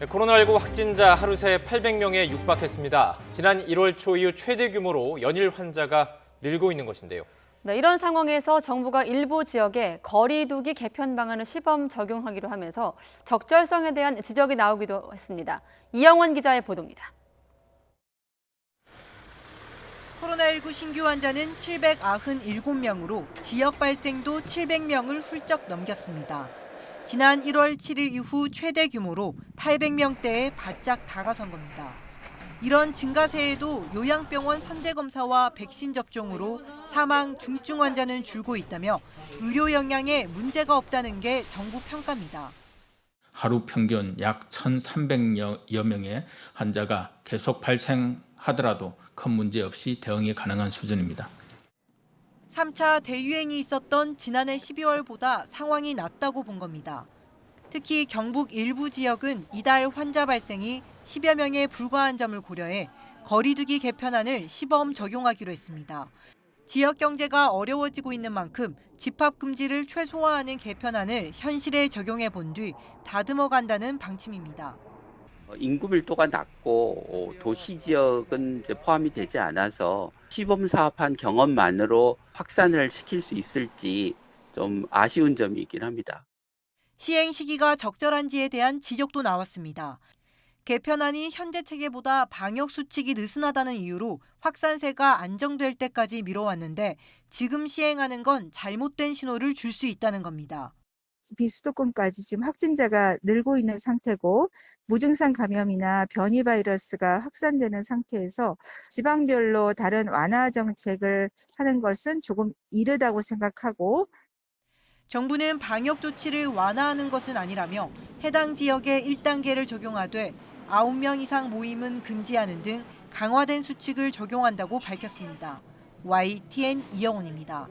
네, 코로나19 확진자 하루 새 800명에 육박했습니다. 지난 1월 초 이후 최대 규모로 연일 환자가 늘고 있는 것인데요. 네, 이런 상황에서 정부가 일부 지역에 거리 두기 개편 방안을 시범 적용하기로 하면서 적절성에 대한 지적이 나오기도 했습니다. 이영원 기자의 보도입니다. 코로나19 신규 환자는 797명으로 지역 발생도 700명을 훌쩍 넘겼습니다. 지난 1월 7일 이후 최대 규모로 800명대에 바짝 다가선 겁니다. 이런 증가세에도 요양병원 선제검사와 백신 접종으로 사망 중증 환자는 줄고 있다며 의료 역량에 문제가 없다는 게 정부 평가입니다. 하루 평균 약 1,300여 명의 환자가 계속 발생하더라도 큰 문제 없이 대응이 가능한 수준입니다. 3차 대유행이 있었던 지난해 12월보다 상황이 낫다고 본 겁니다. 특히 경북 일부 지역은 이달 환자 발생이 10여 명에 불과한 점을 고려해 거리두기 개편안을 시범 적용하기로 했습니다. 지역 경제가 어려워지고 있는 만큼 집합 금지를 최소화하는 개편안을 현실에 적용해 본 뒤 다듬어 간다는 방침입니다. 인구 밀도가 낮고 도시 지역은 이제 포함이 되지 않아서 시범 사업한 경험만으로 확산을 시킬 수 있을지 좀 아쉬운 점이 있긴 합니다. 시행 시기가 적절한지에 대한 지적도 나왔습니다. 개편안이 현재 체계보다 방역 수칙이 느슨하다는 이유로 확산세가 안정될 때까지 미뤄왔는데 지금 시행하는 건 잘못된 신호를 줄 수 있다는 겁니다. 비수도권까지 지금 확진자가 늘고 있는 상태고 무증상 감염이나 변이 바이러스가 확산되는 상태에서 지방별로 다른 완화 정책을 하는 것은 조금 이르다고 생각하고 정부는 방역 조치를 완화하는 것은 아니라며 해당 지역에 1단계를 적용하되 9명 이상 모임은 금지하는 등 강화된 수칙을 적용한다고 밝혔습니다. YTN 이영훈입니다.